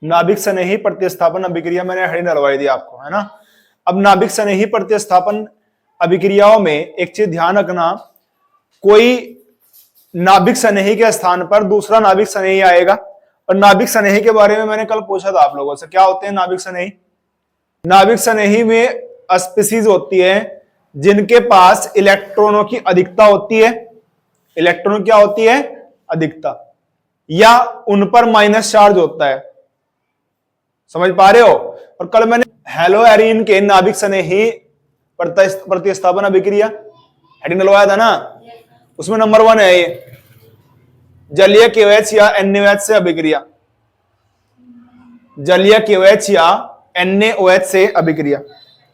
नाभिक स्नेही प्रतिस्थापन अभिक्रिया मैंने हेडिंग डलवाई दी आपको, है ना। अब नाभिक स्नेही प्रतिस्थापन अभिक्रियाओं में एक चीज ध्यान रखना, कोई नाभिक स्नेही के स्थान पर दूसरा नाभिक स्नेही आएगा। और नाभिक स्नेही के बारे में मैंने कल पूछा था आप लोगों से, क्या होते हैं नाभिक स्नेही। नाभिक स्नेही में स्पीसीज होती है जिनके पास इलेक्ट्रॉनों की अधिकता होती है। इलेक्ट्रॉन क्या होती है, अधिकता, या उन पर माइनस चार्ज होता है। समझ पा रहे हो। और कल मैंने हेलोएरिन के नाभिक स्नेही प्रतिस्थापन अभिक्रिया हेडिंग डलवाया था ना, उसमें नंबर 1 है ये जलीय KOH या NaOH से अभिक्रिया। जलीय KOH या NaOH से अभिक्रिया,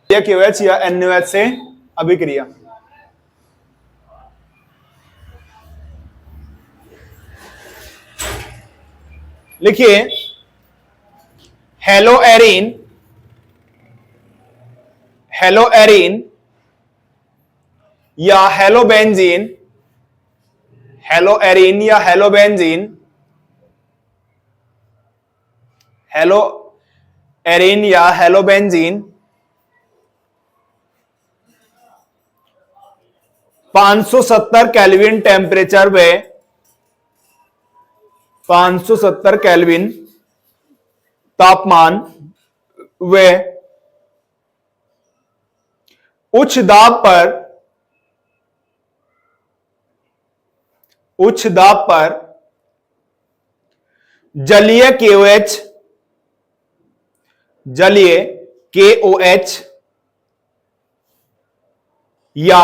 जलीय KOH या NaOH से अभिक्रिया। लिखिए हेलोएरिन, हेलोएरिन या हेलोबेंजीन, हेलोएरिन या हेलोबेंजीन, हेलोएरिन या हेलोबेंजीन 570 केल्विन टेम्परेचर पे, 570 केल्विन तापमान व उच्च दाब पर जलीय KOH, जलीय KOH या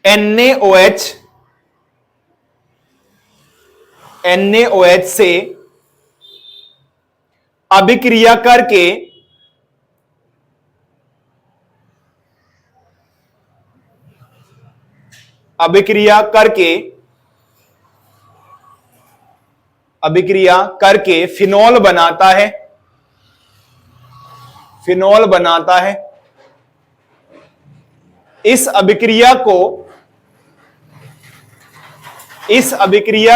NaOH, NaOH से अभिक्रिया करके फिनॉल बनाता है, फिनॉल बनाता है। इस अभिक्रिया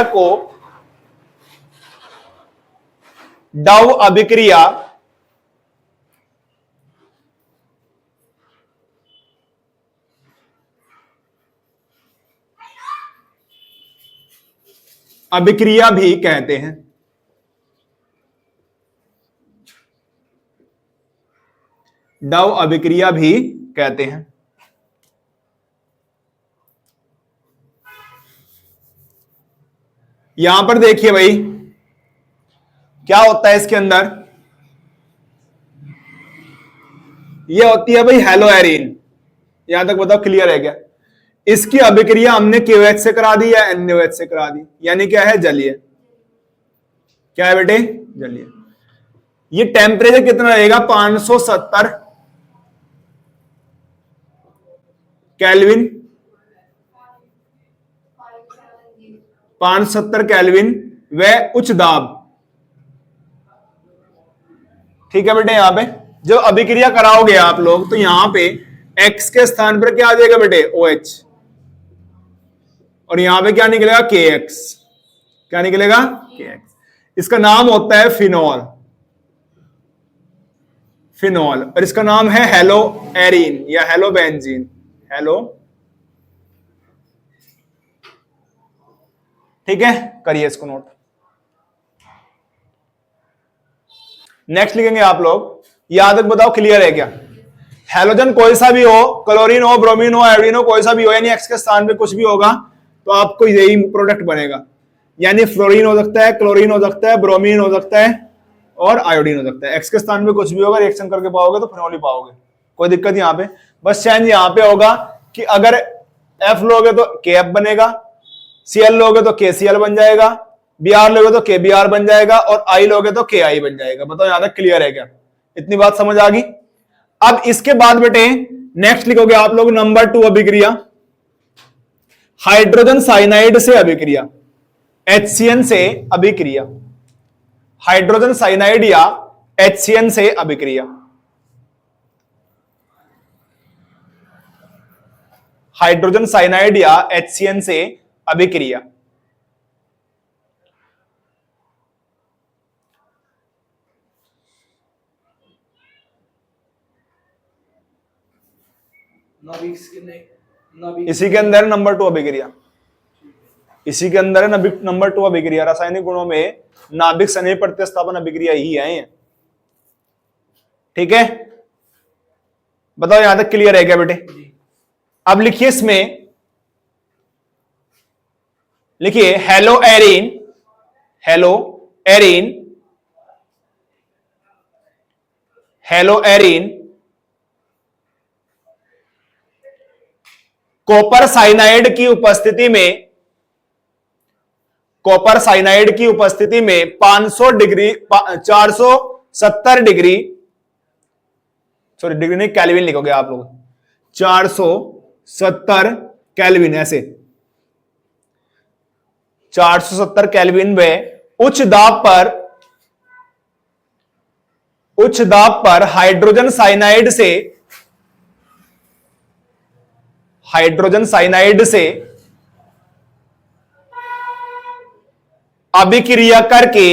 को डाउ अभिक्रिया भी कहते हैं। डाउ अभिक्रिया भी कहते हैं। यहां पर देखिए भाई क्या होता है इसके अंदर, ये होती है भाई हेलोएरिन। यहां तक बताओ क्लियर है क्या। इसकी अभिक्रिया हमने KOH से करा दी या NaOH से करा दी, यानी क्या है, जलीय। क्या है बेटे, जलीय। ये टेम्परेचर कितना रहेगा, 570 केल्विन, 570 केल्विन व उच्च दाब। ठीक है बेटे। यहां पे जो अभिक्रिया कराओगे आप लोग तो यहां पे X के स्थान पर क्या आ जाएगा बेटे, OH, और यहां पे क्या निकलेगा, KX। क्या निकलेगा, KX। इसका नाम होता है फिनॉल, फिनॉल, और इसका नाम है हेलोएरिन या हेलोबेंजीन, हेलो। ठीक है, करिए इसको नोट। नेक्स्ट लिखेंगे आप लोग, याद तक बताओ क्लियर है क्या। हेलोजन कोई सा भी हो, क्लोरीन हो, ब्रोमीन हो, आयोडीन हो, कोई सा भी हो, यानी X के स्थान पे कुछ भी होगा तो आपको यही प्रोडक्ट बनेगा। यानी फ्लोरीन हो सकता है, क्लोरीन हो सकता है, ब्रोमीन हो सकता है और आयोडीन हो सकता है। X के स्थान पे कुछ भी होगा, रिएक्शन करके पाओगे तो फिनॉल ही पाओगे, कोई दिक्कत यहाँ पे। बस चेंज यहाँ पे होगा कि अगर F लोगे तो KF बनेगा, Cl लोगे तो KCl बन जाएगा, Br लोगे तो KBr बन जाएगा और I लोगे तो KI बन जाएगा। बताओ यहां तक क्लियर है क्या, इतनी बात समझ आ गई। अब इसके बाद बेटे नेक्स्ट लिखोगे आप लोग नंबर 2 अभिक्रिया, हाइड्रोजन साइनाइड से अभिक्रिया, HCN से अभिक्रिया, हाइड्रोजन साइनाइड या HCN से अभिक्रिया, हाइड्रोजन साइनाइड या HCN से अभिक्रिया। नाभिक के नहीं, नाभिक इसी के अंदर नंबर 2 अभिक्रिया, इसी के अंदर है नंबर 2 अभिक्रिया। रासायनिक गुणों में नाभिक स्नेही प्रतिस्थापन अभिक्रिया ही है ये। ठीक है, बताओ यहां तक क्लियर है क्या बेटे? जी। अब लिखिए इसमें, लिखिए hello Erin, hello Erin, hello Erin copper cyanide की उपस्थिति में, कॉपर साइनाइड की उपस्थिति में 500 डिग्री 470 डिग्री, सॉरी डिग्री नहीं केल्विन लिखोगे आप लोग, 470 केल्विन, ऐसे 470 केल्विन में उच्च दाब पर हाइड्रोजन साइनाइड से अभिक्रिया करके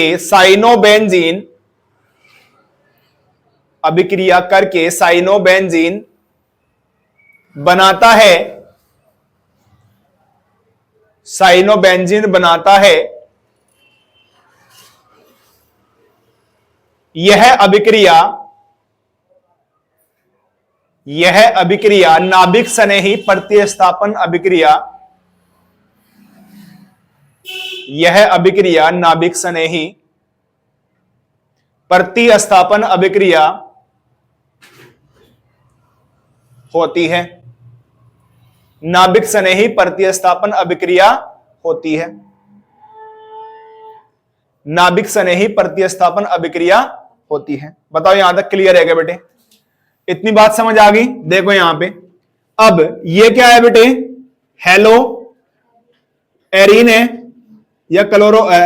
साइनोबेंजीन बनाता है, यह अभिक्रिया नाभिक स्नेही प्रतिस्थापन अभिक्रिया, यह अभिक्रिया नाभिक स्नेही प्रतिस्थापन अभिक्रिया होती है, नाभिक स्नेही प्रतिस्थापन अभिक्रिया होती है, नाभिक स्नेही प्रतिस्थापन अभिक्रिया होती है। बताओ यहां तक क्लियर है क्या बेटे? इतनी बात समझ आ गई? देखो यहां पे, अब ये क्या है बेटे? हेलो एरिन है या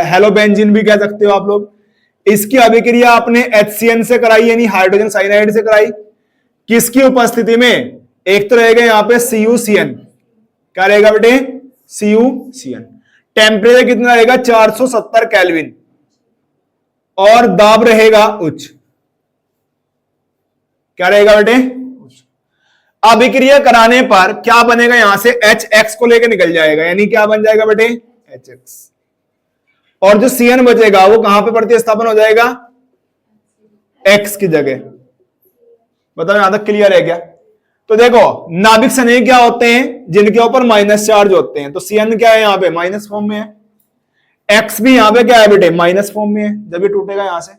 हेलोबेंजीन भी कह सकते हो आप लोग। इसकी अभिक्रिया आपने HCN से कराई, यानी हाइड्रोजन साइनाइड से कराई। किसकी उपस्थिति में? एक तो रहेगा यहां पे CuCN, क्या रहेगा बेटे? CuCN। टेम्परेचर कितना रहेगा? 470 केल्विन, और दाब रहेगा उच्च, क्या रहेगा बेटे? अभिक्रिया कराने पर क्या बनेगा? यहां से HX को लेकर निकल जाएगा, यानी क्या बन जाएगा बेटे? HX। और जो CN बचेगा वो कहां पे प्रतिस्थापन हो जाएगा? X की जगह। बताओ यहां तक क्लियर है क्या? तो देखो नाभिक स्नेही क्या होते हैं? जिनके ऊपर माइनस चार्ज होते हैं। तो CN क्या है? यहां पे माइनस फॉर्म में है। X भी यहां पे क्या है बेटे? माइनस फॉर्म में है, जब ये टूटेगा यहां से।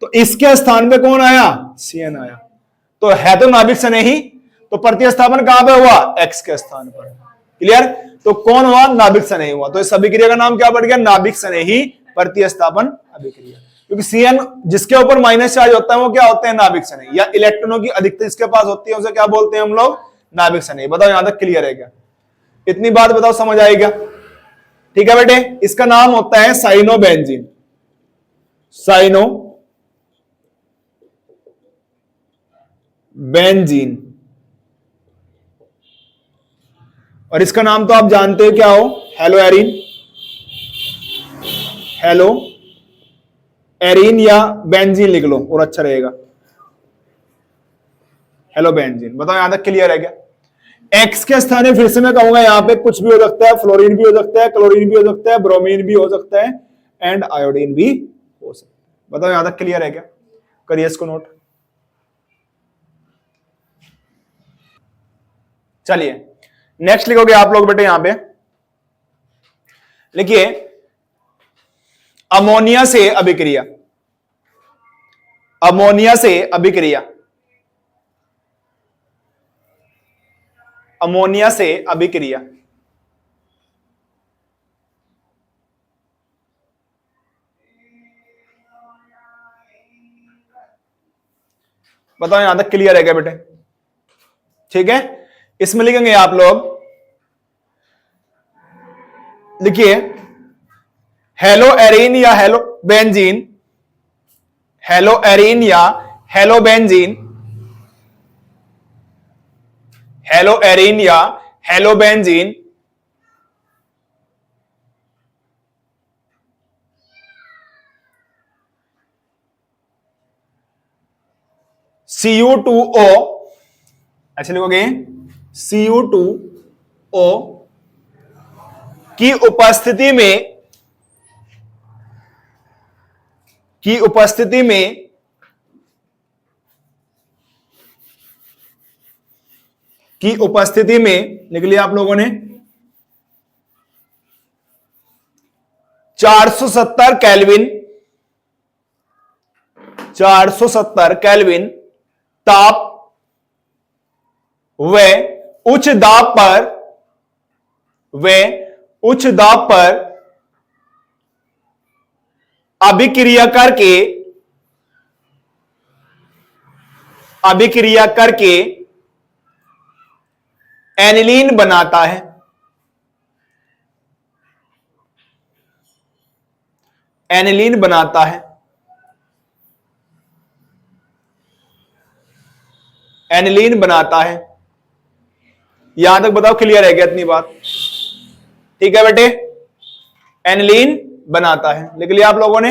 तो इसके स्थान पे कौन आया? CN आया। तो है तो नाभिक स्नेही, तो प्रतिस्थापन कहां पे हुआ? X के स्थान पर। क्लियर? तो कौन हुआ? नाभिक स्नेही हुआ। तो इस अभिक्रिया का नाम क्या पड़ गया? नाभिक स्नेही प्रतिस्थापन अभिक्रिया। क्योंकि CN जिसके ऊपर माइनस चार्ज होता है वो क्या होते हैं? नाभिक स्नेही। या इलेक्ट्रॉनों की अधिकता इसके पास होती है उसे क्या बोलते हैं हम लोग? नाभिक स्नेही। बताओ यहां तक क्लियर है क्या? इतनी बात बताओ समझ आएगा? ठीक है बेटे, इसका नाम होता है साइनोबेंजीन, साइनोबेंजीन। और इसका नाम तो आप जानते हो क्या हो? हेलो एरिन, हेलो एरिन या बेंजीन लिख लो और अच्छा रहेगा, हेलो बेंजीन। बताओ यहां तक क्लियर है क्या? एक्स के स्थान फिर से मैं कहूंगा यहां पे कुछ भी हो सकता है, फ्लोरीन भी हो सकता है, क्लोरीन भी हो सकता है, ब्रोमीन भी हो सकता है, एंड आयोडीन भी हो सकता है। बताओ यहां तक क्लियर है क्या? करिए इसको नोट। चलिए नेक्स्ट लिखोगे आप लोग बेटे, यहां पे लिखिए अमोनिया से अभिक्रिया, अमोनिया से अभिक्रिया, अमोनिया से अभिक्रिया। बताओ यहां तक क्लियर है क्या बेटे? ठीक है, इसमें लिखेंगे आप लोग, लिखिए हेलो एरिन या हेलो बेंजीन, हेलो एरिन या हेलो बेंजीन, हेलो एरिन या हेलो बेंजीन Cu2O, ऐसे लिखोगे Cu2O की उपस्थिति में लिख लिया आप लोगों ने 470 केल्विन ताप व उच्च दाब पर अभिक्रिया करके एनिलीन बनाता है। एनिलीन बनाता है। एनिलीन बनाता है। यहां तक बताओ क्लियर है क्या इतनी बात? ठीक है बेटे, एनिलीन बनाता है, लिख लिया आप लोगों ने।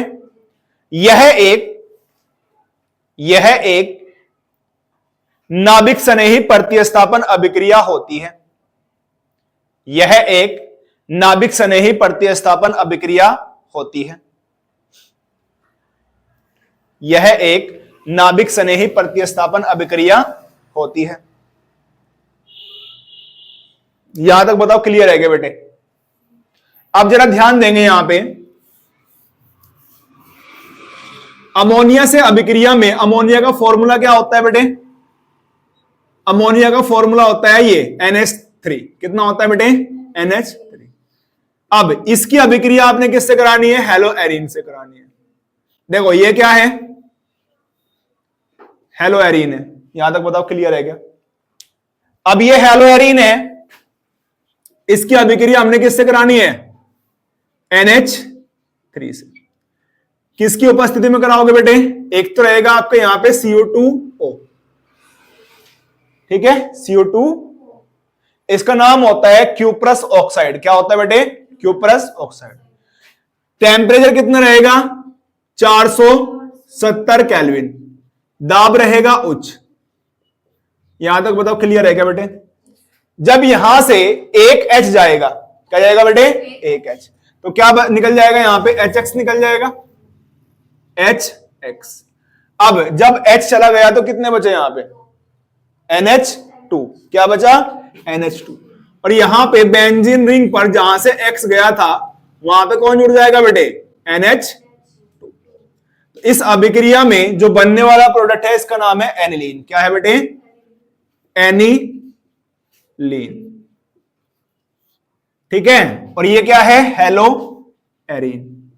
यह एक नाभिक स्नेही प्रतिस्थापन अभिक्रिया होती है। यह एक नाभिक स्नेही प्रतिस्थापन अभिक्रिया होती है। यह एक नाभिक स्नेही प्रतिस्थापन अभिक्रिया होती है। यहां तक बताओ क्लियर है क्या बेटे? अब जरा ध्यान देंगे यहां पे, अमोनिया से अभिक्रिया में अमोनिया का फॉर्मूला क्या होता है बेटे? अमोनिया का फॉर्मूला होता है ये NH3। कितना होता है बेटे? NH3। अब इसकी अभिक्रिया आपने किससे करानी है? हेलो एरीन से करानी है। देखो ये क्या है? हेलो एरीन है। यहां तक बताओ क्लियर है क्या? अब ये हेलो एरीन है, इसकी अभिक्रिया हमने किससे करानी है? NH3 से। किसकी उपस्थिति में कराओगे बेटे? एक तो रहेगा आपके यहां पे CO2O, ठीक है, CO2। इसका नाम होता है क्यूप्रस ऑक्साइड। क्या होता है बेटे? Cuprous oxide. टेम्परेचर कितना रहेगा? 470 केल्विन। दाब रहेगा उच्च। यहां तक बताओ क्लियर है क्या बेटे? जब यहां से एक H जाएगा, क्या जाएगा बेटे? एक H, तो क्या निकल जाएगा? यहां पे HX निकल जाएगा, HX। अब जब H चला गया तो कितने बचे यहां पे? NH2। क्या बचा? NH2। और यहां पे बेंजीन रिंग पर जहां से X गया था वहां पे कौन जुड़ जाएगा बेटे? NH2। इस अभिक्रिया में जो बनने वाला प्रोडक्ट है इसका नाम है एनिलीन। क्या है बेटे? एनिलीन। ठीक है, और ये क्या है? Hello arene.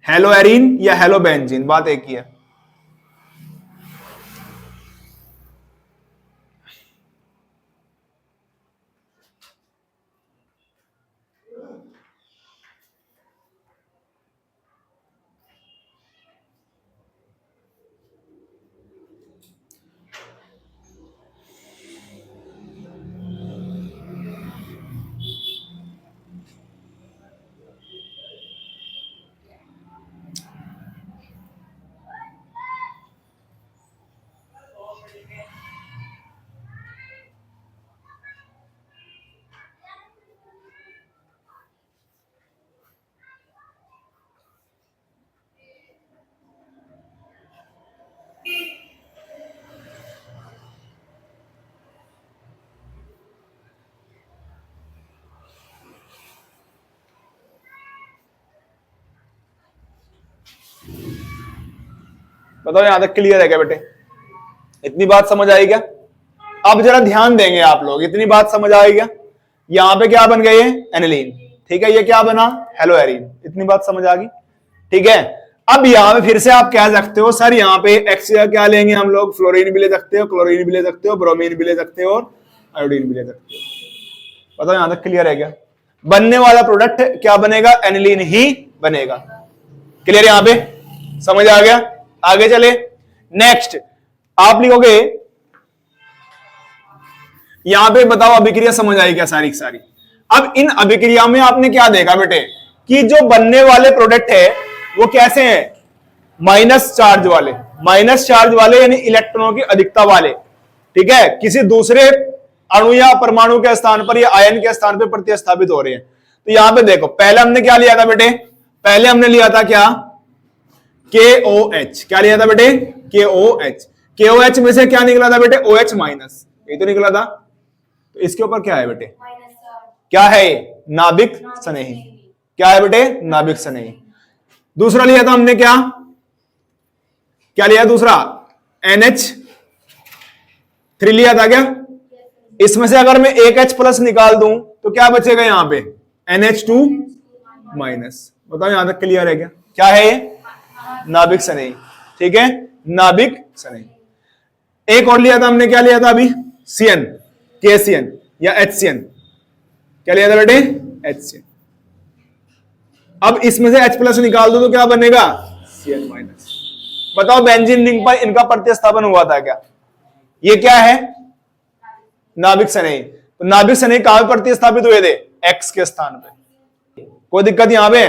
हेलो एरीन या हेलो बेंजीन, बात एक ही है। बताओ यहां तक क्लियर है क्या बेटे? इतनी बात समझ आई क्या? अब जरा ध्यान देंगे आप लोग, इतनी बात समझ आई क्या? यहां पे क्या बन गए? एनिलीन। ठीक है, ये क्या बना? Hello arene. इतनी बात समझ आ गई? ठीक है, अब यहां पे फिर से आप कह सकते हो सर यहां पे एक्स क्या लेंगे हम लोग? फ्लोरीन भी ले सकते हो, क्लोरीन भी ले सकते हो, ब्रोमीन भी ले सकते हो और आयोडीन भी ले सकते हो। बताओ यहां तक क्लियर है क्या? बनने वाला प्रोडक्ट क्या बनेगा? एनिलीन ही बनेगा। क्लियर यहां पे? समझ आ गया? आगे चले, नेक्स्ट आप लिखोगे यहां पे, बताओ अभिक्रिया समझ आई क्या सारी की सारी? अब इन अभिक्रिया में आपने क्या देखा बेटे कि जो बनने वाले प्रोडक्ट है वो कैसे हैं? माइनस चार्ज वाले यानी इलेक्ट्रॉनों की अधिकता वाले, ठीक है, किसी दूसरे अणु या परमाणु के स्थान पर या आयन के स्थान पर प्रतिस्थापित हो रहे हैं। तो यहां पे देखो, पहले हमने क्या लिया था बेटे, पहले हमने लिया था क्या, KOH। क्या लिया था बेटे, KOH। KOH में से क्या निकला था बेटे, OH माइनस, ये तो निकला था। तो इसके ऊपर क्या है बेटे, क्या है, नाभिक स्नेही। क्या है बेटे, नाभिक स्नेही। दूसरा लिया था हमने क्या, क्या लिया दूसरा, NH3 लिया था क्या। इसमें से अगर मैं एक H प्लस निकाल दूं तो क्या बचेगा यहां पे, NH2 माइनस। बताओ यहां तक क्लियर है क्या, क्या है ये, नाभिक स्नेही, ठीक है, नाभिक स्नेही। एक और लिया था हमने, क्या लिया था अभी, CN, KCN या HCN। क्या लिया था बेटे, HCN। अब इसमें से H प्लस निकाल दो तो क्या बनेगा, CN माइनस। बताओ बेंजीन रिंग पर इनका प्रतिस्थापन हुआ था क्या, ये क्या है, नाभिक स्नेही। तो नाभिक स्नेही कहां पर प्रतिस्थापित हुए थे, X के स्थान पे। कोई दिक्कत यहां पे।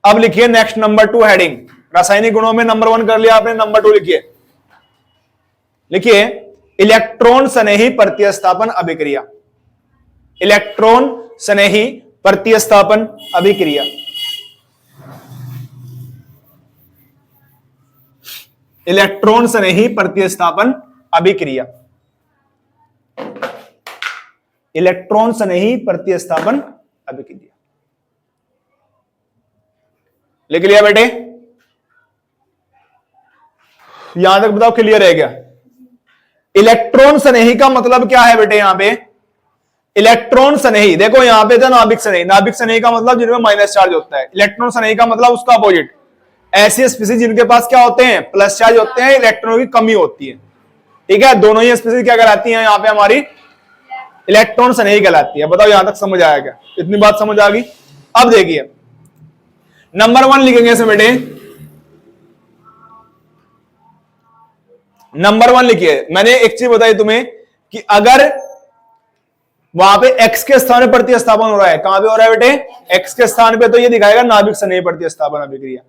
अब लिखिए नेक्स्ट नंबर 2 हेडिंग, रासायनिक गुणों में नंबर 1 कर लिया आपने, नंबर 2 लिखिए इलेक्ट्रॉन स्नेही प्रतिस्थापन अभिक्रिया। इलेक्ट्रॉन स्नेही प्रतिस्थापन अभिक्रिया। इलेक्ट्रॉन स्नेही प्रतिस्थापन अभिक्रिया। इलेक्ट्रॉन स्नेही प्रतिस्थापन अभिक्रिया लिख लिया बेटे, यहां तक बताओ क्लियर है क्या। इलेक्ट्रॉन स्नेही का मतलब क्या है बेटे, यहां पे इलेक्ट्रॉन स्नेही, देखो यहां पे था नाभिक स्नेही। नाभिक स्नेही का मतलब जिनमें माइनस चार्ज होता है। इलेक्ट्रॉन स्नेही का मतलब उसका अपोजिट, ऐसी स्पीसीज जिनके पास क्या होते हैं, प्लस चार्ज होते हैं, इलेक्ट्रॉनों की कमी होती है, ठीक है। दोनों ही स्पीसीज क्या कहलाती हैं, यहां पे हमारी इलेक्ट्रॉन स्नेही कहलाती है। बताओ यहां तक समझ आया क्या, इतनी बात समझ आ गई। अब देखिए नंबर 1 लिखेंगे इसमें बेटे, नंबर 1 लिखिए। मैंने एक चीज बताई तुम्हें कि अगर वहां पे X के स्थान पर प्रतिस्थापन हो रहा है, कहां पे हो रहा है बेटे, X के स्थान पे, तो ये दिखाएगा नाभिक स्नेही प्रतिस्थापन अभिक्रिया।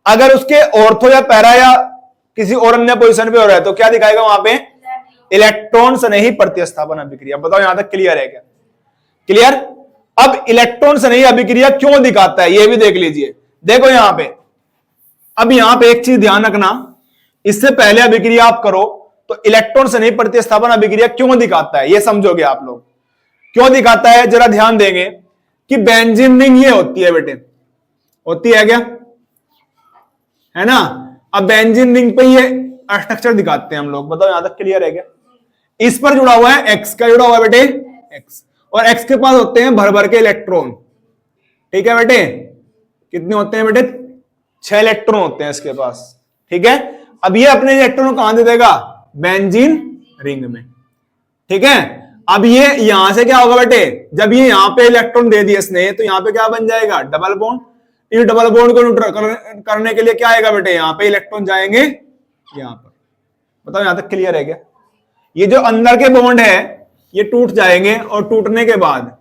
अगर उसके ऑर्थो या पैरा या किसी और अन्य पोजीशन पे हो रहा है तो क्या दिखाएगा वहां पे, इलेक्ट्रॉन स्नेही प्रतिस्थापन अभिक्रिया। बताओ यहां तक क्लियर है क्या, क्लियर। अब इलेक्ट्रॉन स्नेही अभिक्रिया क्यों दिखाता है ये भी देख लीजिए। देखो यहां पे, अब यहां पे एक चीज ध्यान रखना, इससे पहले अभिक्रिया आप करो तो इलेक्ट्रॉन स्नेही प्रतिस्थापन अभिक्रिया क्यों दिखाता है ये समझोगे आप लोग। क्यों दिखाता है जरा ध्यान देंगे कि बेंजीन रिंग ये होती है बेटे, होती है क्या, है ना। अब बेंजीन रिंग पे ये स्ट्रक्चर दिखाते हैं हम लोग। बताओ यहां तक क्लियर है क्या। इस पर जुड़ा हुआ है X, का जुड़ा हुआ है बेटे X, और X के पास होते हैं भर भर के इलेक्ट्रॉन, ठीक है बेटे। कितने होते हैं बेटे, 6 इलेक्ट्रॉन होते हैं इसके पास, ठीक है। अब ये अपने इलेक्ट्रॉन कहां दे देगा, बेंजीन रिंग में, ठीक है। अब ये यहां से क्या होगा बेटे, जब ये यहां पे इलेक्ट्रॉन दे दिए इसने तो यहां पे क्या बन जाएगा, डबल बॉन्ड। इस डबल बॉन्ड को न्यूट्रल करने के लिए क्या आएगा बेटे, यहां पे इलेक्ट्रॉन जाएंगे यहां पर। बताओ यहां तक क्लियर है क्या। ये जो अंदर के बॉन्ड है ये टूट जाएंगे और टूटने के बाद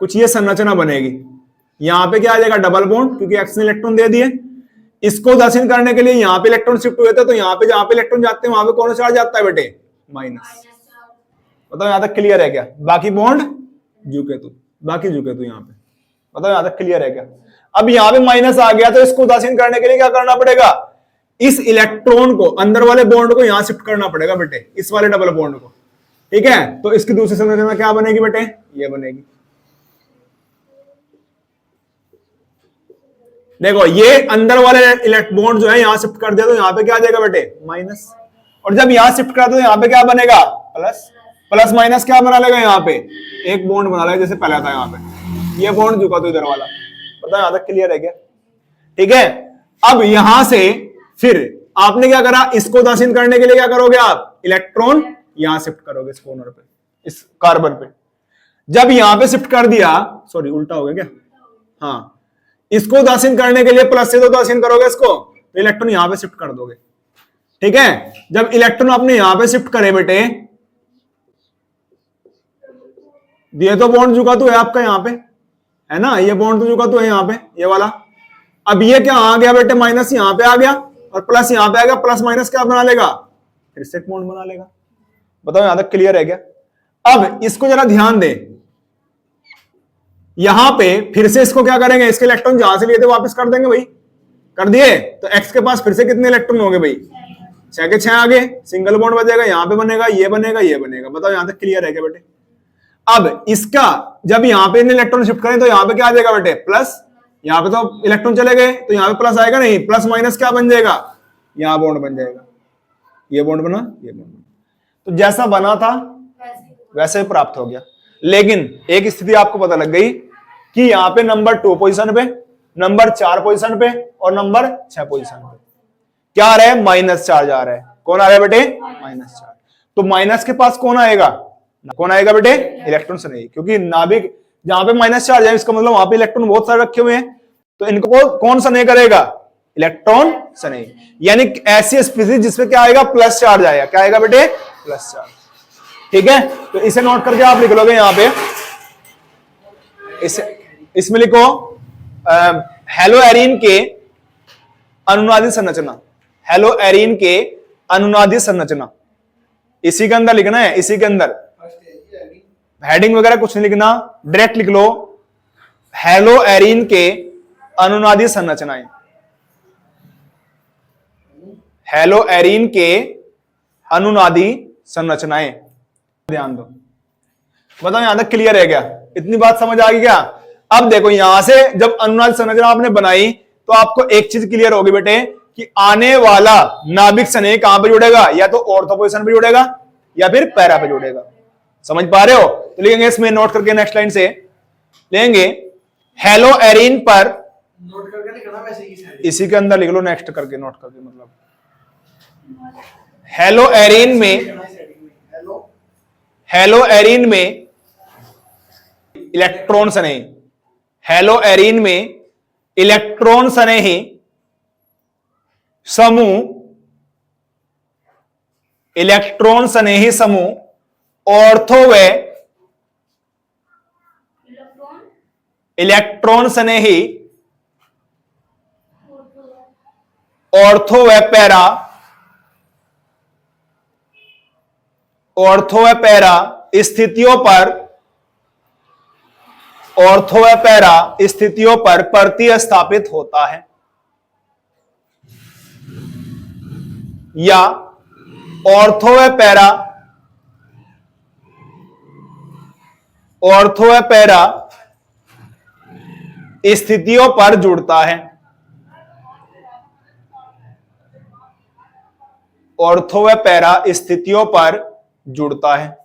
कुछ ये संरचना बनेगी। यहां पे क्या आ जाएगा, डबल बॉन्ड, क्योंकि X ने इलेक्ट्रॉन दे दिए। इसको उदासीन करने के लिए यहां पे इलेक्ट्रॉन शिफ्ट हुए थे, तो यहां पे जहां पे इलेक्ट्रॉन जाते हैं वहां पे कौन सा चार्ज आता है बेटे, माइनस। बताओ यहां तक क्लियर है क्या। बाकी बॉन्ड झुकेतु, बाकी झुकेतु यहां पे। बताओ यहां तक क्लियर है क्या। अब यहां पे माइनस आ गया तो इसको उदासीन करने के लिए क्या करना पड़ेगा, इस इलेक्ट्रॉन को, अंदर वाले बॉन्ड को यहां शिफ्ट करना पड़ेगा बेटे, इस वाले डबल बॉन्ड को, ठीक है। तो इसकी दूसरी संरचना क्या बनेगी बेटे, ये बनेगी। देखो ये अंदर वाले बॉन्ड जो है यहां शिफ्ट कर दिया तो यहां पे क्या आ जाएगा बेटे, माइनस। और जब यहां शिफ्ट कर दो यहां पे क्या बनेगा, प्लस। प्लस माइनस क्या बना लेगा, यहां पे एक बॉन्ड बना लेगा जैसे पहला था यहां पे, ये बॉन्ड झुका तो इधर वाला। पता है यहां तक क्लियर है क्या, ठीक है। अब यहां से फिर आपने क्या करा, इसको उदासीन करने के लिए क्या करोगे आप, इलेक्ट्रॉन यहां शिफ्ट करोगे इस कॉर्नर पे, इस कार्बन पे। जब यहां पे शिफ्ट कर दिया, सॉरी उल्टा हो गया क्या, हाँ, इसको उदासीन करने के लिए प्लस से तो उदासीन करोगे इसको, तो इलेक्ट्रॉन यहां पे शिफ्ट कर दोगे, ठीक है। जब इलेक्ट्रॉन आपने यहां पे शिफ्ट करे बेटे, ये तो बॉन्ड झुका तो है आपका यहां पे, है ना, ये बॉन्ड तो झुका तो है यहां पे, ये वाला। अब ये क्या आ गया बेटे, माइनस यहां पे आ गया और प्लस यहां पे आ गया, प्लस माइनस क्या बना लेगा, फिर से एक बॉन्ड बना लेगा। बताओ यहां तक क्लियर है क्या? अब इसको जरा ध्यान दे, यहां पे फिर से इसको क्या करेंगे, इसके इलेक्ट्रॉन जहां से लिए थे वापस कर देंगे भाई, कर दिए, तो एक्स के पास फिर से कितने इलेक्ट्रॉन हो गए भाई, 6 के 6 आ गए, सिंगल बॉन्ड बचेगा, यहां पे बनेगा, ये बनेगा, ये बनेगा। बताओ यहां तक क्लियर है क्या बेटे? अब इसका जब यहां पे इलेक्ट्रॉन शिफ्ट करें तो यहां पे क्या आ जाएगा बेटे, प्लस, यहां पे तो इलेक्ट्रॉन चले गए तो यहां पे प्लस आएगा नहीं, प्लस माइनस क्या बन जाएगा, यहां बॉन्ड बन जाएगा, ये बॉन्ड बना, ये बॉन्ड बना, तो जैसा बना था वैसे ही प्राप्त हो गया। लेकिन एक स्थिति आपको पता लग गई कि यहां पे नंबर 2 पोजीशन पे, नंबर 4 पोजीशन पे और नंबर 6 पोजीशन पे क्या आ रहा है, माइनस चार्ज आ रहा है। कौन आ रहा है बेटे, माइनस चार्ज। तो माइनस के पास कौन आएगा, कौन आएगा बेटे, इलेक्ट्रॉन से नहीं, क्योंकि नाभिक जहां पे माइनस चार्ज है इसका मतलब वहां पे इलेक्ट्रॉन बहुत सारे रखे हुए हैं, तो इनको कौन सा नहीं करेगा, इलेक्ट्रॉन से नहीं। यानी ऐसी स्पीसीज जिसमें क्या आएगा, प्लस चार्ज आएगा। क्या आएगा बेटे, प्लस चार्ज। ठीक है, तो इसे नोट करके आप लिख लोगे यहां पे, इसमें लिखो हेलो एरीन के अनुनादी संरचना, हेलो एरीन के अनुनादी संरचना, इसी के अंदर लिखना है, इसी के अंदर हेडिंग वगैरह कुछ नहीं लिखना, डायरेक्ट लिख लो हेलो एरीन के अनुनादी संरचनाएं, हेलो एरीन के अनुनादी संरचनाएं। ध्यान दो, बताओ यहां तक क्लियर है क्या, इतनी बात समझ आ गई क्या? अब देखो यहां से जब अनुनादी संरचना आपने बनाई तो आपको एक चीज क्लियर होगी बेटे कि आने वाला नाभिक स्नेह कहां पे जुड़ेगा, या तो ऑर्थो पोजीशन पे जुड़ेगा या फिर पैरा पे जुड़ेगा। समझ पा रहे हो? तो लिखेंगे इसमें नोट करके नेक्स्ट लाइन से लेंगे, हेलो एरीन पर, नोट करके लिखना वैसे ही है, इसी के अंदर लिख लो नेक्स्ट करके, नोट करके मतलब हेलो एरीन में, हेलो हेलो एरीन में इलेक्ट्रॉन स्नेही, हेलो एरीन में इलेक्ट्रॉन स्नेही समूह, इलेक्ट्रॉन स्नेही समूह ऑर्थो व इलेक्ट्रॉन स्नेही ऑर्थो व पैरा, ऑर्थो व पैरा स्थितियों पर, ऑर्थो व पैरा स्थितियों पर प्रतिस्थापित होता है, या ऑर्थो व पैरा, ऑर्थो व पैरा स्थितियों पर जुड़ता है, ऑर्थो व पैरा स्थितियों पर जुड़ता है।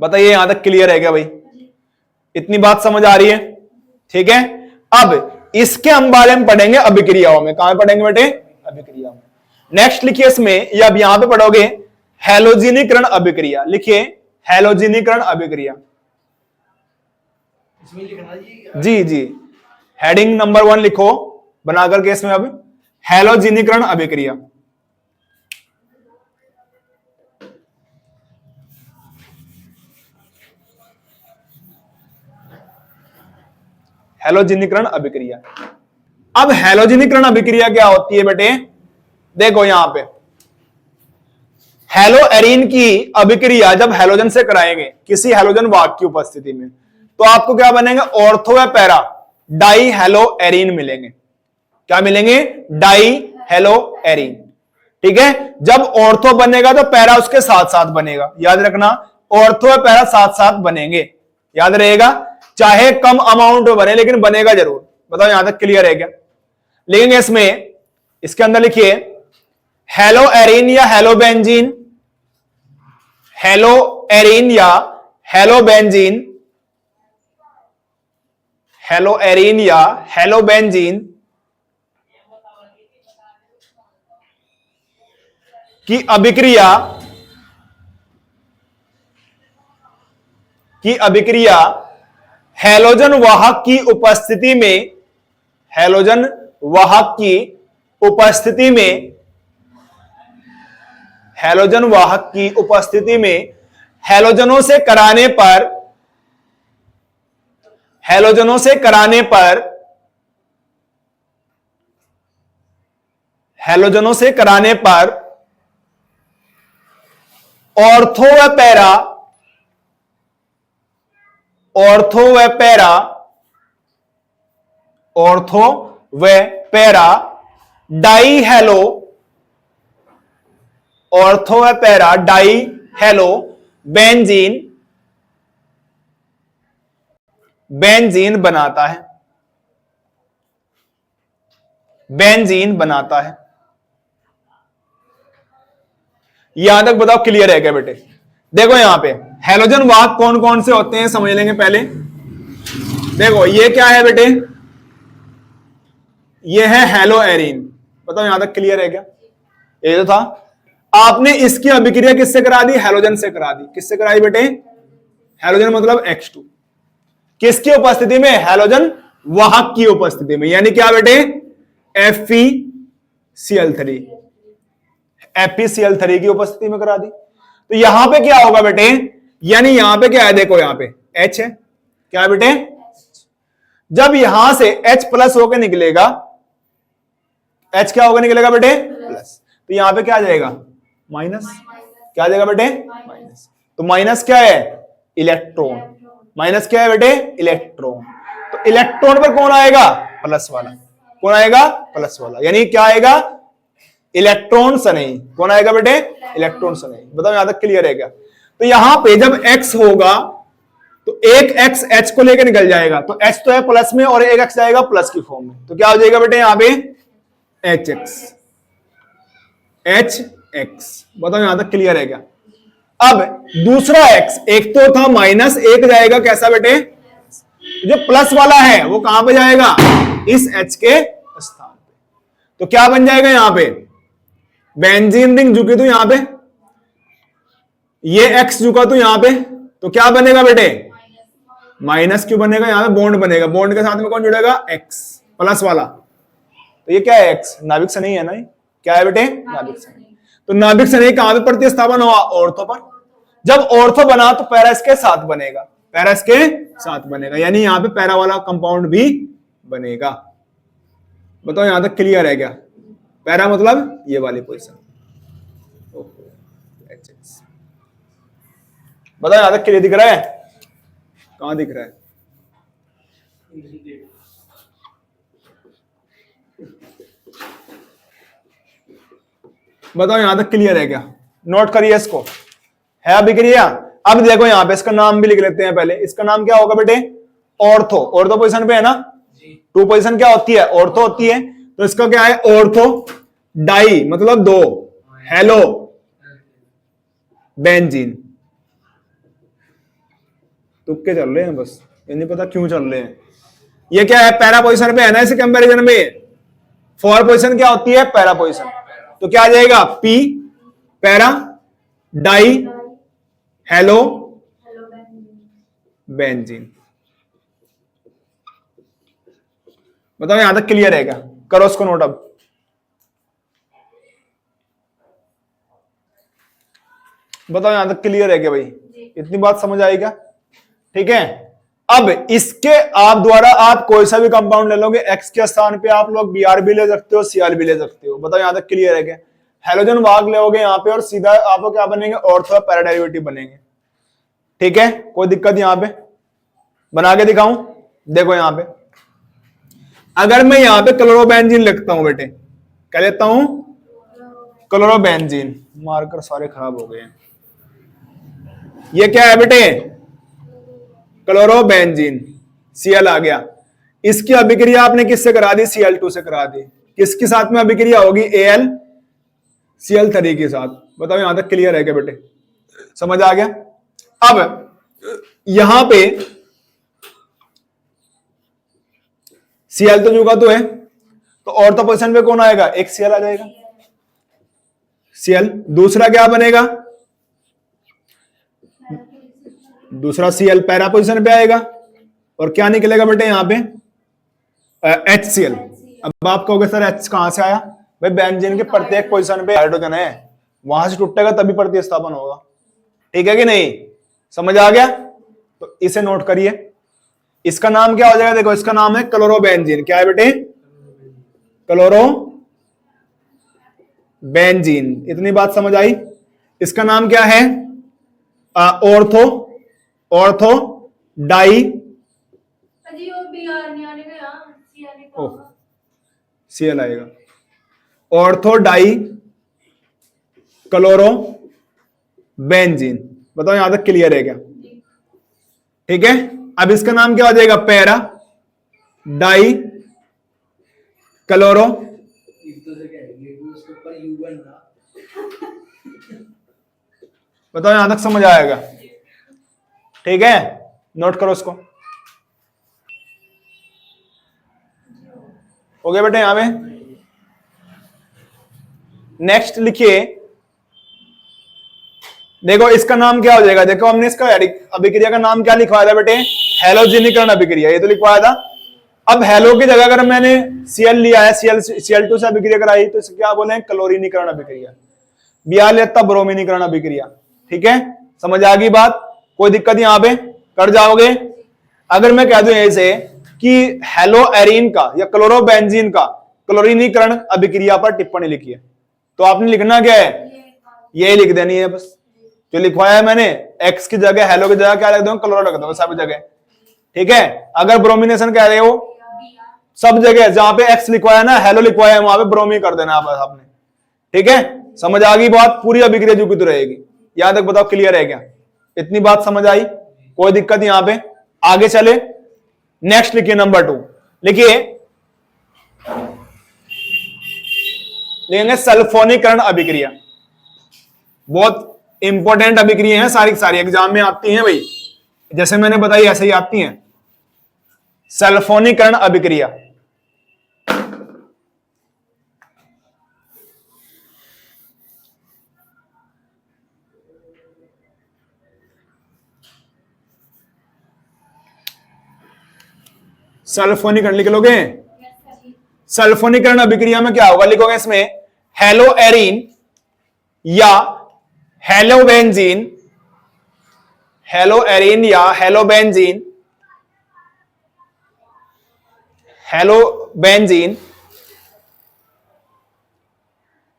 बताइए यहां तक क्लियर है क्या भाई, इतनी बात समझ आ रही है? ठीक है, अब इसके हम बारे में पढ़ेंगे अभिक्रियाओं में। कहां पढ़ेंगे बेटे, अभिक्रिया में। नेक्स्ट लिखिए इसमें, या अब यहां पे पढ़ोगे हैलोजिनीकरण अभिक्रिया, लिखिए हैलोजिनीकरण अभिक्रिया। इसमें लिखना जी जी, हेडिंग नंबर 1 लिखो बनाकर के इसमें, अब हैलोजिनीकरण अभिक्रिया। हैलोजिनीकरण अभिक्रिया। अब हैलोजिनीकरण अभिक्रिया क्या होती है बेटे, देखो यहां पे हेलो एरीन की अभिक्रिया जब हैलोजन से कराएंगे किसी हैलोजन वाहक की उपस्थिति में, तो आपको क्या बनेंगे, ऑर्थो व पैरा डाई हेलो एरीन मिलेंगे। क्या मिलेंगे, डाई हेलो एरीन। ठीक है, जब ऑर्थो बनेगा तो पैरा उसके साथ साथ बनेगा, याद रखना, ऑर्थो व पैरा साथ साथ बनेंगे, याद रहेगा, चाहे कम अमाउंट में बने लेकिन बनेगा जरूर। बताओ यहां तक क्लियर है क्या? लिखेंगे इसमें, इसके अंदर लिखिए हेलो एरीन या हेलो बेंजीन, हेलो एरीन या हेलो बेंजीन, हेलो एरीन या हेलो बेंजीन की अभिक्रिया हैलोजन वाहक की उपस्थिति में, हैलोजन वाहक की उपस्थिति में, हैलोजन वाहक की उपस्थिति में हैलोजनों से कराने पर हैलोजनों से कराने पर, हैलोजनों से कराने पर ऑर्थो व पैरा, ऑर्थो व पैरा, ऑर्थो व पैरा डाई हेलो, ऑर्थो व para die hello benzene, benzene बनाता है, बेंजीन बनाता है। यहां तक बताओ क्लियर है क्या बेटे? देखो यहां पे हैलोजन वाहक कौन कौन से होते हैं समझ लेंगे पहले। देखो ये क्या है बेटे? ये है हेलो एरीन। बताओ यहां तक क्लियर है क्या? ये तो था। आपने इसकी अभिक्रिया किससे करा दी? हैलोजन से करा दी। किससे कराई बेटे? हैलोजन मतलब H2। किसकी उपस्थिति में? हैलोजन वाहक की उपस्थिति में। यानी क्या बेटे? FeCl3, FeCl3 की उपस्थिति में करा दी। तो यहां पे क्या होगा बेटे? यानी यहां पे क्या है? देखो यहां पे H है। क्या है बेटे? जब यहां से H प्लस होकर निकलेगा, H क्या होकर निकलेगा बेटे? प्लस। तो यहां पे क्या आ जाएगा? माइनस। क्या आ जाएगा बेटे? माइनस। तो माइनस क्या है? इलेक्ट्रॉन। माइनस क्या है बेटे? इलेक्ट्रॉन। तो इलेक्ट्रॉन पर कौन आएगा? प्लस वाला। कौन आएगा? प्लस वाला। यानी क्या आएगा? इलेक्ट्रॉन से नहीं। कौन आएगा बेटे? इलेक्ट्रॉन से नहीं। बताओ यहां तक क्लियर है क्या? तो यहां पे जब X होगा तो एक X H को लेकर निकल जाएगा। तो H तो है प्लस में और एक X जाएगा प्लस की फॉर्म में। तो क्या हो जाएगा बेटे यहां पे? HX, HX। बताओ यहां तक क्लियर है क्या? अब दूसरा X, एक तो था माइनस, एक जाएगा कैसा बेटे? जो प्लस वाला है वो कहां पे जाएगा? इस H के स्थान पे। तो क्या बन जाएगा यहां पे? बेंजीन रिंग झुकी तो यहां पे, ये X झुका तो यहां पे, तो क्या बनेगा बेटे? माइनस क्यों बनेगा? यहां पे बॉन्ड बनेगा। बॉन्ड के साथ में कौन जुड़ेगा? X प्लस वाला। तो ये क्या है? X। नाभिक से नहीं है ना? क्या है बेटे? नाभिक से नहीं। तो नाभिक से नहीं कहां पे प्रतिस्थापन हुआ? ऑर्थो पर। जब ऑर्थो बना तो पैरा इसके साथ बनेगा। पैरा इसके साथ बनेगा। यानी यहां पे पैरा वाला कंपाउंड भी बनेगा। बताओ यहां तक क्लियर है क्या? पैरा मतलब ये वाली पोजीशन। बताओ यहां तक क्लियर दिख रहा है? कहां दिख रहा है? बताओ यहां तक क्लियर है क्या? नोट करिए इसको। है अभिक्रिया। अब देखो यहां पे इसका नाम भी लिख लेते हैं पहले। इसका नाम क्या होगा बेटे? ऑर्थो। ऑर्थो पोजीशन पे है ना? 2 पोजीशन क्या होती है? ऑर्थो होती है। तो इसका क्या है? ऑर्थो डाई मतलब 2 हेलो बेंजीन। तुक्के चल रहे हैं बस, ये नहीं पता क्यों चल रहे हैं। ये क्या है? पैरा पोजीशन पे है ना? इस कंपैरिजन में 4 पोजीशन क्या होती है? Para position. तो क्या आ जाएगा? P para die hello benzene. बताओ यहां तक क्लियर है क्या? करो उसको नोट। अब बताओ यहां तक क्लियर है क्या भाई? इतनी बात समझ आई क्या? ठीक है। अब इसके आप द्वारा आप कोई सा भी कंपाउंड ले लोगे, X के स्थान पे आप लोग Br भी ले सकते हो, Cl भी ले सकते हो। बताओ यहां तक क्लियर है क्या? हैलोजन वाहक लोगे यहां पे और सीधा आपको क्या बनेंगे? ऑर्थो पैरा डेरिवेटिव बनेंगे। ठीक है, कोई दिक्कत यहां पे? बना के दिखाऊं? देखो यहां पे अगर मैं यहां पे क्लोरोबेंजीन लिखता हूं बेटे, क्या लेता हूं? क्लोरोबेंजीन। मार्कर सारे खराब हो गए हैं। ये क्या है बेटे? क्लोरोबेंजीन। Cl आ गया। इसकी अभिक्रिया आपने किससे करा दी? Cl2 से करा दी। किसके साथ में अभिक्रिया होगी? AlCl3 के साथ। बताओ यहां तक क्लियर है क्या बेटे? समझ आ गया? अब यहां पे Cl तो जुगा तो है, तो ऑर्थो पोजीशन पे कौन आएगा? एक Cl आ जाएगा। Cl दूसरा क्या बनेगा? दूसरा Cl पैरा पोजीशन पे आएगा और क्या निकलेगा बेटे यहां पे? HCl। अब आप कहोगे सर H कहां से आया? भाई बेंजीन के प्रत्येक पोजीशन पे हाइड्रोजन है, वहां से टूटेगा तभी प्रतिस्थापन होगा। ठीक है कि नहीं? समझ आ गया? तो इसे नोट करिए। इसका नाम क्या हो जाएगा? देखो इसका नाम है क्लोरोबेंजीन। क्या है बेटे? क्लोरोबेंजीन। इतनी बात समझ आई? इसका नाम क्या है? ऑर्थो ऑर्थो डाई सीएल आएगा। Ortho di chloro benzene. बताओ यहां तक क्लियर है क्या? ठीक है। अब इसका नाम क्या हो जाएगा? पैरा डाई क्लोरो बताओ यहां तक समझ आएगा? ठीक है, नोट करो उसको। हो गया बेटे? यहां पे नेक्स्ट लिखिए। देखो इसका नाम क्या हो जाएगा? देखो हमने इसका अभिक्रिया का नाम क्या लिखवाया था बेटे? हैलोजेनीकरण अभिक्रिया, ये तो लिखवाया था। अब हैलो की जगह अगर मैंने Cl लिया है, Cl2 से अभिक्रिया कराई, तो इसे क्या बोले? क्लोरीनीकरण अभिक्रिया। Br लेता ब्रोमीनीकरण अभिक्रिया। ठीक है, समझ आ गई बात? कोई दिक्कत यहां पे? कर जाओगे? अगर मैं कह दूं ऐसे कि हेलो एरीन का या क्लोरोबेंजीन का क्लोरीनीकरण अभिक्रिया पर टिप्पणी लिखी है, तो आपने लिखना क्या है? ये लिख देनी है बस। जो लिखवाया है मैंने, एक्स की जगह हेलो की जगह क्या रख दूंगा? क्लोरो रख दूंगा सभी जगह। ठीक है। अगर ब्रोमिनेशन कह रहे हो, सब जगह जहां पे एक्स लिखवाया ना, हेलो लिखवाया है, वहां पे ब्रोमी कर देना आपने। ठीक है, समझ आ गई बात? पूरी अभिक्रिया जो तो रहेगी। यहां तक बताओ क्लियर है क्या? इतनी बात समझ आई? कोई दिक्कत यहां पे? आगे चले, नेक्स्ट लिखिए नंबर 2। लिखिए, लिखेंगे सल्फोनीकरण अभिक्रिया। बहुत इंपॉर्टेंट अभिक्रिया है, सारी सारी एग्जाम में आती हैं भाई, जैसे मैंने बताई ऐसे ही आती हैं। सल्फोनीकरण अभिक्रिया, सल्फोनीकरण लिख लोगे? सल्फोनीकरण अभिक्रिया में क्या होगा? लिखोगे इसमें हेलो एरीन या हेलोबेंजीन, हेलो एरीन या हेलोबेंजीन, हेलोबेंजीन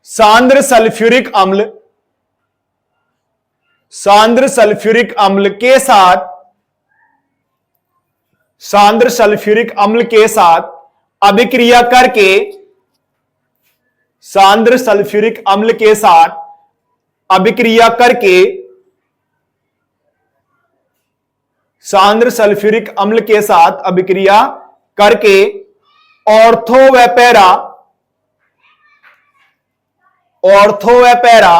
सांद्र सल्फ्यूरिक अम्ल, सांद्र सल्फ्यूरिक अम्ल के साथ, सांद्र सल्फ्यूरिक अम्ल के साथ अभिक्रिया करके, सांद्र सल्फ्यूरिक अम्ल के साथ अभिक्रिया करके, सांद्र सल्फ्यूरिक अम्ल के साथ अभिक्रिया करके ऑर्थो व पैरा, ऑर्थो व para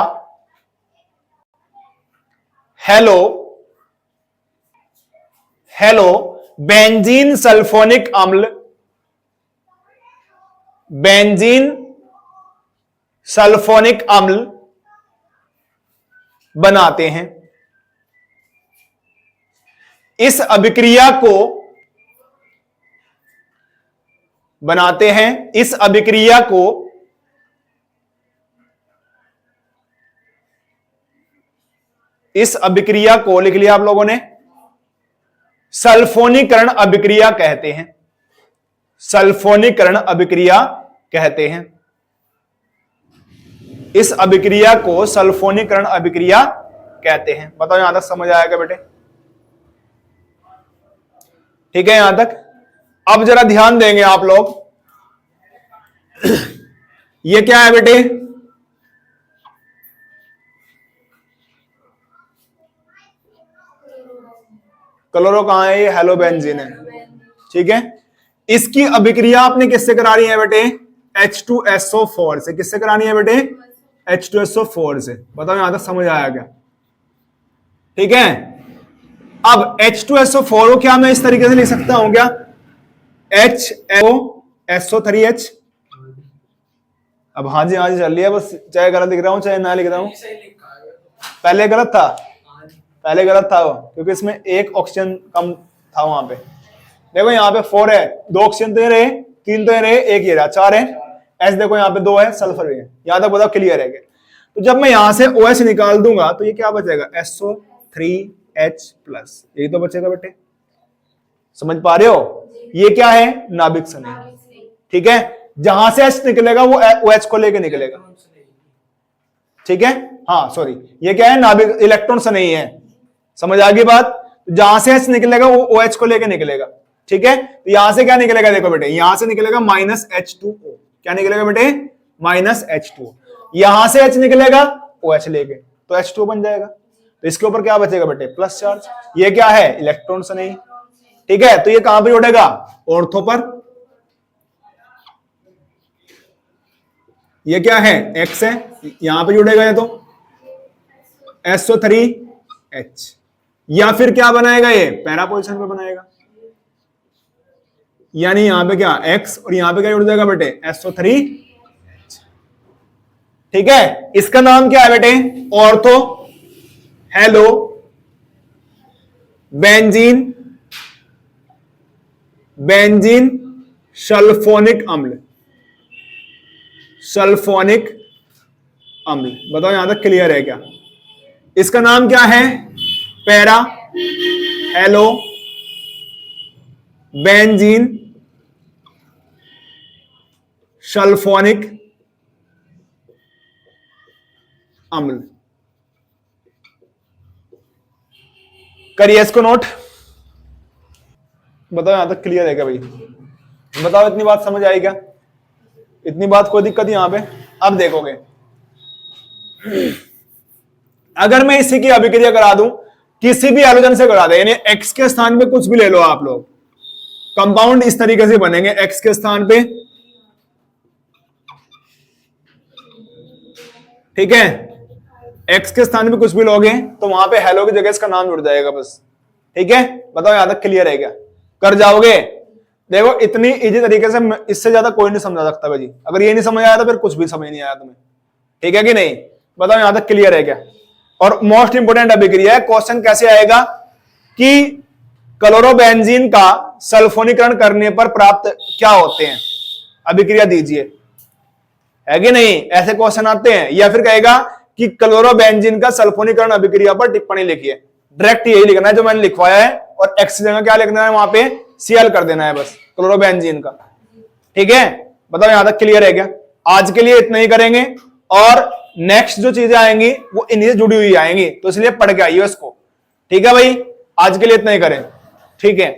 hello hello benzene sulphonic अम्ल, बेंजीन सल्फोनिक अम्ल बनाते हैं। इस अभिक्रिया को बनाते हैं, इस अभिक्रिया को लिख लिया आप लोगों ने, सल्फोनीकरण अभिक्रिया कहते हैं। सल्फोनीकरण अभिक्रिया कहते हैं। इस अभिक्रिया को सल्फोनीकरण अभिक्रिया कहते हैं। बताओ यहां तक समझ आएगा बेटे? ठीक है यहां तक? अब जरा ध्यान देंगे आप लोग। ये क्या है बेटे? क्लोरो कहां है? ये हेलोबेंजीन है। ठीक है, इसकी अभिक्रिया आपने किससे करानी है बेटे? H2SO4 से। किससे करानी है बेटे? H2SO4 से। बताओ यहां तक समझ आया क्या? ठीक है, अब H2SO4 को क्या मैं इस तरीके से लिख सकता हूं क्या? HSO3H। अब हाँ जी चल लिया, बस चाहे गलत लिख रहा हूं चाहे ना लिख रहा हूं। पहले गलत था, पहले गलत था वो, क्योंकि इसमें एक ऑक्सीजन कम था वहां पे। देखो यहाँ पे 4 है, 2 ऑक्सीजन तो ये रहे, 3 तो ये रहे, 1 ये रहा, 4 है। एस देखो यहाँ पे 2 है, सल्फर भी है। यहां तक बताओ क्लियर है क्या? तो जब मैं यहां से OH निकाल दूंगा तो ये क्या बचेगा? SO3H+। यही तो बचेगा बेटे। समझ पा रहे हो? ये क्या है? नाभिक स्नेही। ठीक है, जहां से H निकलेगा वो OH को लेके निकलेगा। ठीक है, हाँ सॉरी, ये क्या है? नाभिक, इलेक्ट्रॉन स्नेही है। समझ आ गई बात? जहां से H निकलेगा वो OH को लेके निकलेगा। ठीक है, तो यहां से क्या निकलेगा? देखो बेटे, यहां से निकलेगा -H2O। क्या निकलेगा बेटे? -H2O। यहां से H निकलेगा OH लेके, तो H2O बन जाएगा। तो इसके ऊपर क्या बचेगा बेटे? Plus charge. ये क्या है? इलेक्ट्रॉन स्नेही। ठीक है, तो ये कहां पे जुड़ेगा? ऑर्थो पर। ये क्या है? X है, यहां पे जुड़ेगा ये तो SO3H। या फिर क्या बनाएगा? ये पैरा पोजीशन पे बनाएगा, यानी यहां पे क्या? X, और यहां पे क्या जुड़ जाएगा बेटे? SO3H। ठीक है, इसका नाम क्या है बेटे? Ortho hello benzene benzene sulphonic अम्ल। सल्फोनिक अम्ल, बताओ यहां तक क्लियर है क्या? इसका नाम क्या है? पैरा हेलो बेंजीन सल्फोनिक अम्ल। करिए इसको नोट। बताओ यहां तक क्लियर है क्या भाई? बताओ, इतनी बात समझ आई क्या? इतनी बात, कोई दिक्कत यहां पे? अब देखोगे, अगर मैं इसी की अभिक्रिया करा दूं, किसी भी हैलोजन से करा दे, यानी X के स्थान पे कुछ भी ले लो आप लोग, कंपाउंड इस तरीके से बनेंगे। X के स्थान पे, ठीक है, X के स्थान पे कुछ भी लोगे तो वहां पे हेलो की जगह इसका नाम जुड़ जाएगा बस। ठीक है, बताओ यहां तक क्लियर है क्या? कर जाओगे? देखो, इतनी इजी तरीके से, इससे ज्यादा कोई नहीं समझा सकता भाई। अगर ये नहीं समझ आया तो फिर कुछ भी समझ नहीं आया तुम्हें। ठीक है कि नहीं? बताओ यहां तक क्लियर है क्या? और मोस्ट इंपोर्टेंट अभिक्रिया है, क्वेश्चन कैसे आएगा कि क्लोरोबेंजीन का सल्फोनीकरण करने पर प्राप्त क्या होते हैं? अभिक्रिया दीजिए, है कि नहीं? ऐसे क्वेश्चन आते हैं। या फिर कहेगा कि क्लोरोबेंजीन का सल्फोनीकरण अभिक्रिया पर टिप्पणी लिखिए। डायरेक्ट यही लिखना है जो मैंने लिखवाया है, और X जगह क्या लिखना है? वहां पे Cl कर देना है बस, क्लोरोबेंजीन का। ठीक है, बताओ यहां तक क्लियर है क्या? आज के लिए इतना ही करेंगे, और नेक्स्ट जो चीजें आएंगी वो इन्हीं से जुड़ी हुई आएंगी, तो इसलिए पढ़ के आइए उसको। ठीक है भाई, आज के लिए इतना ही करें। ठीक है।